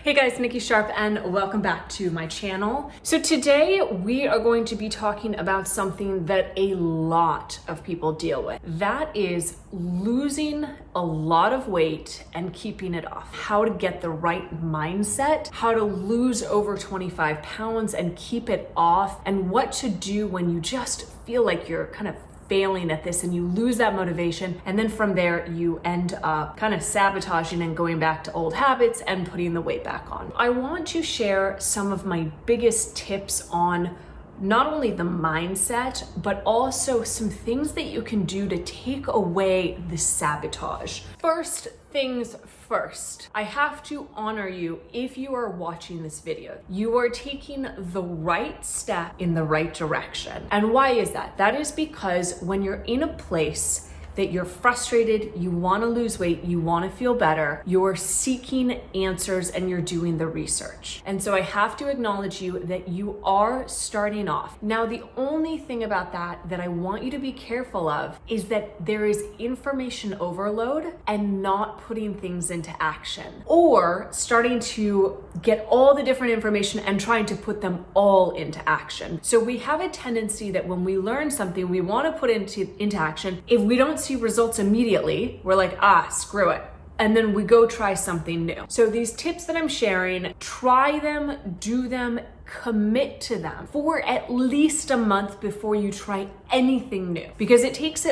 Hey guys, Nikki Sharp and welcome back to my channel. So today we are going to be talking about something that a lot of people deal with. That is losing a lot of weight and keeping it off. How to get the right mindset, how to lose over 25 pounds and keep it off, and what to do when you just feel like you're kind of failing at this and you lose that motivation, and then from there you end up kind of sabotaging and going back to old habits and putting the weight back on. I want to share some of my biggest tips on not only the mindset, but also some things that you can do to take away the sabotage. First things first, I have to honor you if you are watching this video. You are taking the right step in the right direction. And why is that? That is because when you're in a place that you're frustrated, you want to lose weight, you want to feel better, you're seeking answers and you're doing the research. And so I have to acknowledge you that you are starting off. Now, the only thing about that I want you to be careful of is that there is information overload and not putting things into action, or starting to get all the different information and trying to put them all into action. So we have a tendency that when we learn something, we want to put into action. If we don't see results immediately, we're like, screw it. And then we go try something new. So these tips that I'm sharing, try them, do them, commit to them for at least a month before you try anything new. Because it takes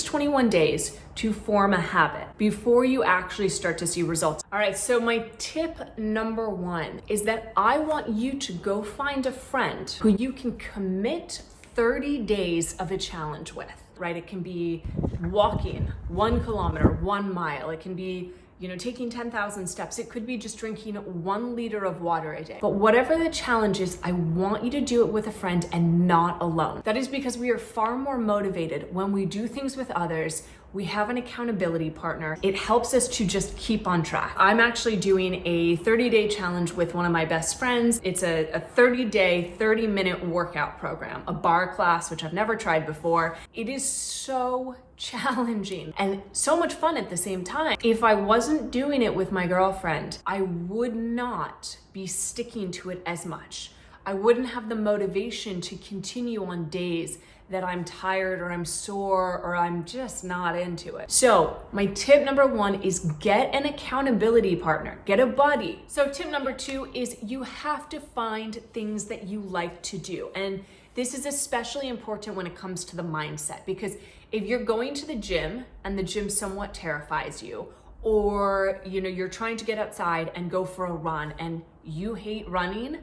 21 days to form a habit before you actually start to see results. All right, so my tip number one is that I want you to go find a friend who you can commit 30 days of a challenge with. Right? It can be walking 1 kilometer, 1 mile. It can be, taking 10,000 steps. It could be just drinking 1 liter of water a day. But whatever the challenge is, I want you to do it with a friend and not alone. That is because we are far more motivated when we do things with others. We have an accountability partner. It helps us to just keep on track. I'm actually doing a 30-day challenge with one of my best friends. It's a 30-day, 30-minute workout program, a bar class, which I've never tried before. It is so challenging and so much fun at the same time. If I wasn't doing it with my girlfriend, I would not be sticking to it as much. I wouldn't have the motivation to continue on days that I'm tired or I'm sore or I'm just not into it. So my tip number one is get an accountability partner, get a buddy. So tip number two is you have to find things that you like to do. And this is especially important when it comes to the mindset, because if you're going to the gym and the gym somewhat terrifies you, or you're trying to get outside and go for a run and you hate running,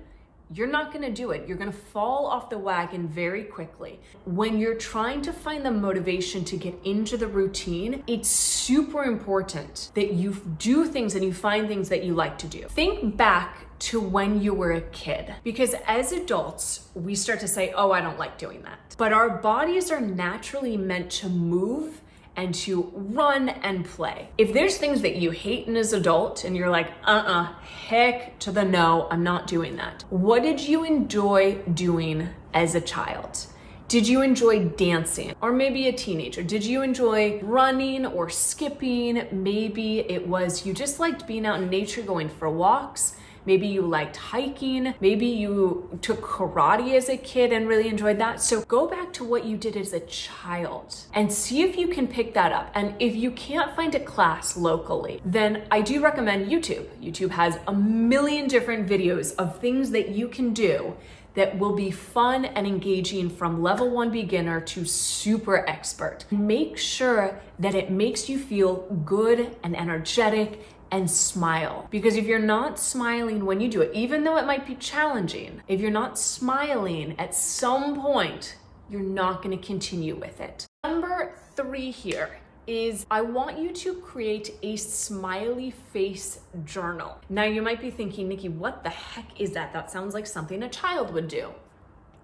you're not going to do it. You're going to fall off the wagon very quickly. When you're trying to find the motivation to get into the routine, it's super important that you do things and you find things that you like to do. Think back to when you were a kid, because as adults, we start to say, I don't like doing that. But our bodies are naturally meant to move and to run and play. If there's things that you hate as an adult and you're like, heck to the no, I'm not doing that. What did you enjoy doing as a child? Did you enjoy dancing? Or maybe a teenager? Did you enjoy running or skipping? Maybe it was you just liked being out in nature, going for walks. Maybe you liked hiking. Maybe you took karate as a kid and really enjoyed that. So go back to what you did as a child and see if you can pick that up. And if you can't find a class locally, then I do recommend YouTube. YouTube has a million different videos of things that you can do that will be fun and engaging, from level 1 beginner to super expert. Make sure that it makes you feel good and energetic and smile. Because if you're not smiling when you do it, even though it might be challenging, if you're not smiling at some point, you're not going to continue with it. Number 3 here is I want you to create a smiley face journal. Now you might be thinking, Nikki, what the heck is that? That sounds like something a child would do.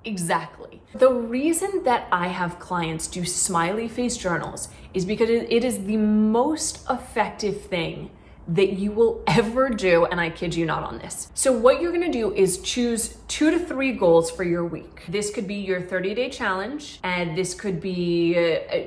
Exactly. The reason that I have clients do smiley face journals is because it is the most effective thing that you will ever do, and I kid you not on this. So what you're gonna do is choose 2 to 3 goals for your week. This could be your 30-day challenge, and this could be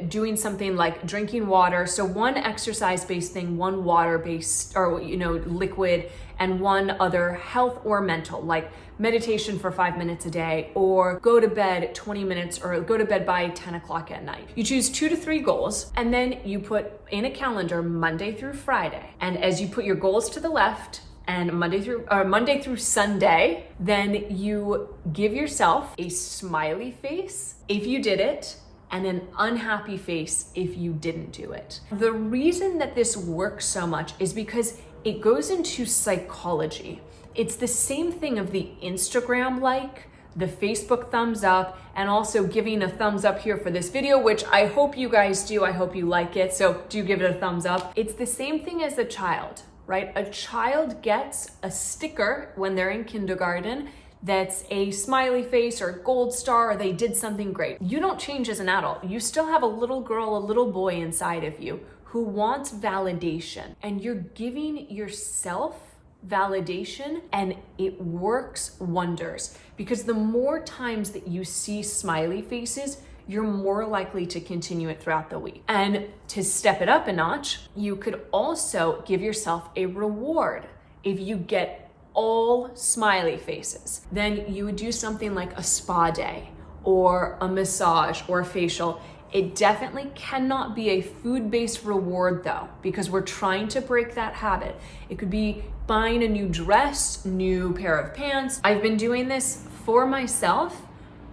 doing something like drinking water. So one exercise-based thing, one water-based or liquid, and one other health or mental, like meditation for 5 minutes a day, or go to bed 20 minutes, or go to bed by 10 o'clock at night. You choose 2 to 3 goals, and then you put in a calendar Monday through Friday. And as you put your goals to the left, and Monday through Sunday, then you give yourself a smiley face if you did it, and an unhappy face if you didn't do it. The reason that this works so much is because it goes into psychology. It's the same thing of the Instagram like, the Facebook thumbs up, and also giving a thumbs up here for this video, which I hope you guys do. I hope you like it, so do give it a thumbs up. It's the same thing as a child, right? A child gets a sticker when they're in kindergarten that's a smiley face or gold star, or they did something great. You don't change as an adult. You still have a little girl, a little boy inside of you who wants validation, and you're giving yourself validation, and it works wonders, because the more times that you see smiley faces, you're more likely to continue it throughout the week. And to step it up a notch, you could also give yourself a reward. If you get all smiley faces, then you would do something like a spa day or a massage or a facial. It definitely cannot be a food-based reward though, because we're trying to break that habit. It could be buying a new dress, new pair of pants. I've been doing this for myself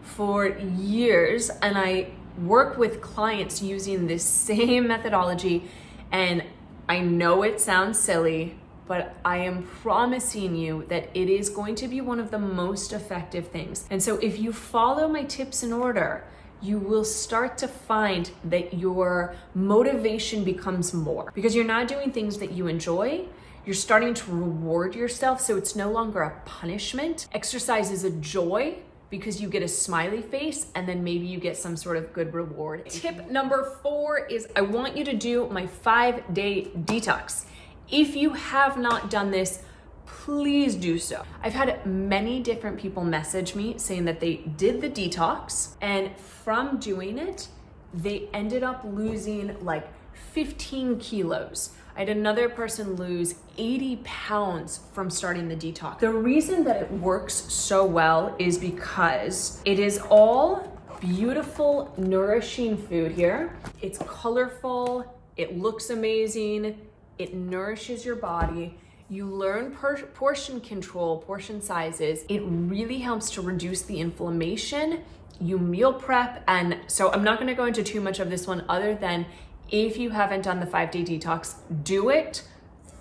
for years, and I work with clients using this same methodology. And I know it sounds silly, but I am promising you that it is going to be one of the most effective things. And so if you follow my tips in order, you will start to find that your motivation becomes more, because you're not doing things that you enjoy. You're starting to reward yourself, so it's no longer a punishment. Exercise is a joy because you get a smiley face, and then maybe you get some sort of good reward. Tip number 4 is I want you to do my 5-day detox. If you have not done this, please do so. I've had many different people message me saying that they did the detox, and from doing it, they ended up losing like 15 kilos. I had another person lose 80 pounds from starting the detox. The reason that it works so well is because it is all beautiful, nourishing food here. It's colorful, it looks amazing, it nourishes your body. You learn portion control, portion sizes. It really helps to reduce the inflammation. You meal prep. And so I'm not gonna go into too much of this one, other than if you haven't done the 5-day detox, do it.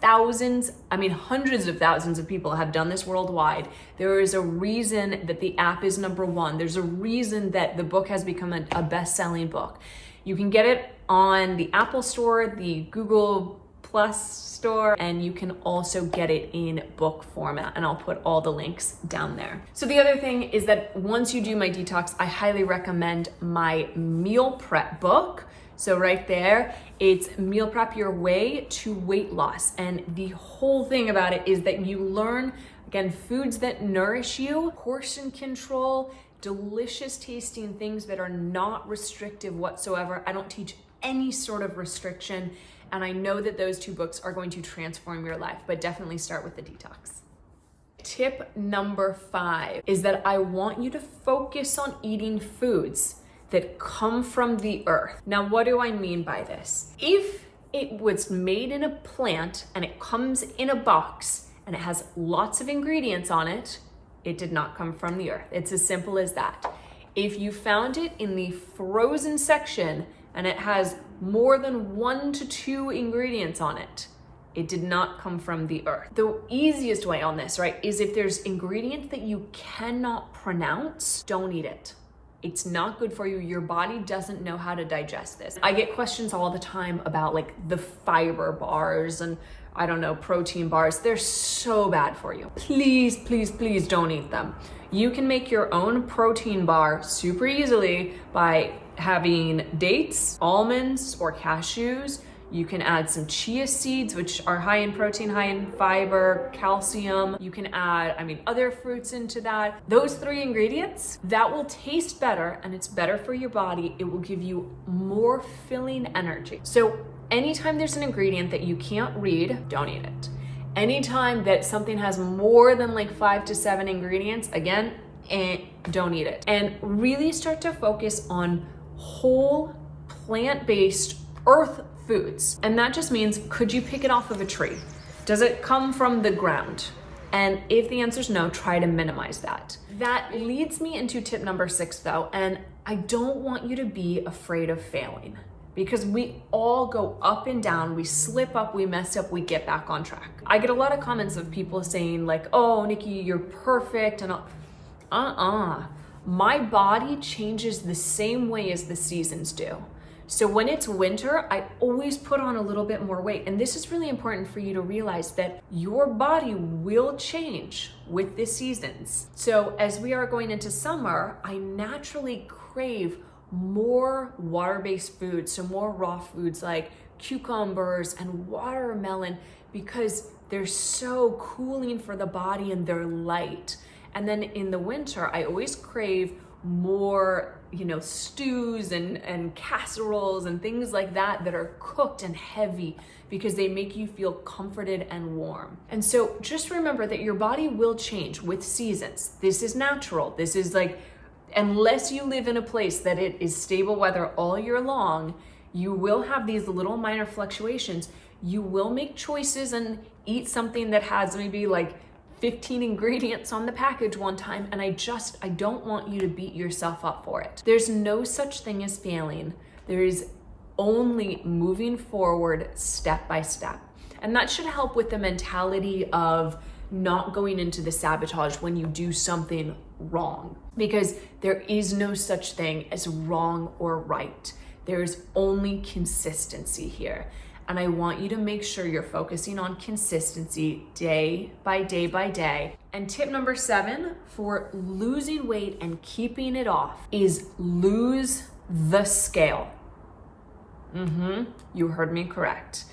Hundreds of thousands of people have done this worldwide. There is a reason that the app is #1. There's a reason that the book has become a best-selling book. You can get it on the Apple Store, the Google Plus store, and you can also get it in book format, and I'll put all the links down there. So the other thing is that once you do my detox, I highly recommend my meal prep book. So right there, it's Meal Prep Your Way to Weight Loss. And the whole thing about it is that you learn, again, foods that nourish you, portion control, delicious tasting things that are not restrictive whatsoever. I don't teach any sort of restriction. And I know that those 2 books are going to transform your life, but definitely start with the detox. Tip number 5 is that I want you to focus on eating foods that come from the earth. Now, what do I mean by this? If it was made in a plant and it comes in a box and it has lots of ingredients on it, it did not come from the earth. It's as simple as that. If you found it in the frozen section and it has more than 1 to 2 ingredients on it, it did not come from the earth. The easiest way on this, right, is if there's ingredients that you cannot pronounce, don't eat it. It's not good for you. Your body doesn't know how to digest this. I get questions all the time about like the fiber bars and I don't know, protein bars. They're so bad for you. Please, please, please don't eat them. You can make your own protein bar super easily by having dates, almonds, or cashews. You can add some chia seeds, which are high in protein, high in fiber, calcium. You can add, other fruits into that. Those 3 ingredients, that will taste better, and it's better for your body. It will give you more filling energy. So anytime there's an ingredient that you can't read, don't eat it. Anytime that something has more than like 5 to 7 ingredients, again, don't eat it. And really start to focus on whole, plant-based, earth foods. And that just means, could you pick it off of a tree? Does it come from the ground? And if the answer is no, try to minimize that. That leads me into tip number 6 though, and I don't want you to be afraid of failing, because we all go up and down, we slip up, we mess up, we get back on track. I get a lot of comments of people saying like, oh, Nikki, you're perfect, and my body changes the same way as the seasons do. So when it's winter, I always put on a little bit more weight. And this is really important for you to realize that your body will change with the seasons. So as we are going into summer, I naturally crave more water-based foods, so more raw foods like cucumbers and watermelon, because they're so cooling for the body and they're light. And then in the winter, I always crave more, stews and casseroles and things like that are cooked and heavy, because they make you feel comforted and warm. And so just remember that your body will change with seasons. This is natural. This is like, unless you live in a place that it is stable weather all year long, you will have these little minor fluctuations. You will make choices and eat something that has maybe like 15 ingredients on the package one time, and I don't want you to beat yourself up for it. There's no such thing as failing. There is only moving forward step by step. And that should help with the mentality of not going into the sabotage when you do something wrong, because there is no such thing as wrong or right. There's only consistency here. And I want you to make sure you're focusing on consistency day by day by day. And tip number 7 for losing weight and keeping it off is lose the scale. You heard me correct.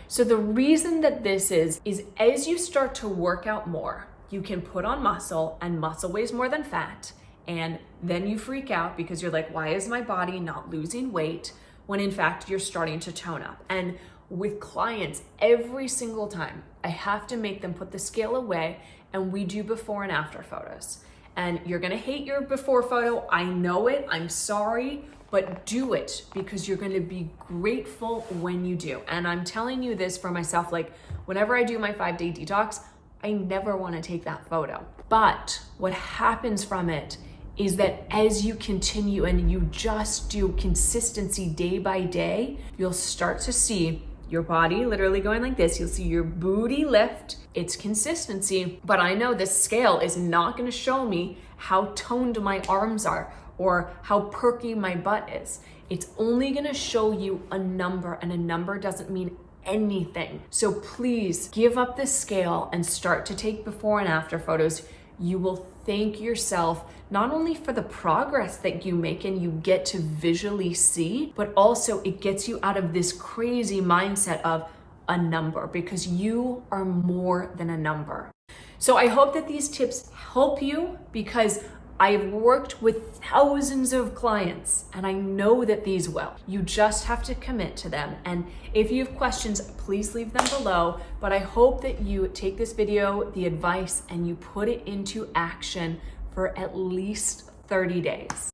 So the reason that this is as you start to work out more, you can put on muscle, and muscle weighs more than fat. And then you freak out because you're like, why is my body not losing weight? When in fact, you're starting to tone up. And with clients, every single time, I have to make them put the scale away, and we do before and after photos. And you're gonna hate your before photo. I know it, I'm sorry, but do it, because you're gonna be grateful when you do. And I'm telling you this for myself, like whenever I do my 5-day detox, I never wanna take that photo. But what happens from it is that as you continue and you just do consistency day by day, you'll start to see your body literally going like this. You'll see your booty lift. It's consistency, but I know this scale is not gonna show me how toned my arms are or how perky my butt is. It's only gonna show you a number, and a number doesn't mean anything. So please give up this scale and start to take before and after photos. You will thank yourself not only for the progress that you make and you get to visually see, but also it gets you out of this crazy mindset of a number, because you are more than a number. So I hope that these tips help you, because I've worked with thousands of clients and I know that these will. You just have to commit to them. And if you have questions, please leave them below. But I hope that you take this video, the advice, and you put it into action for at least 30 days.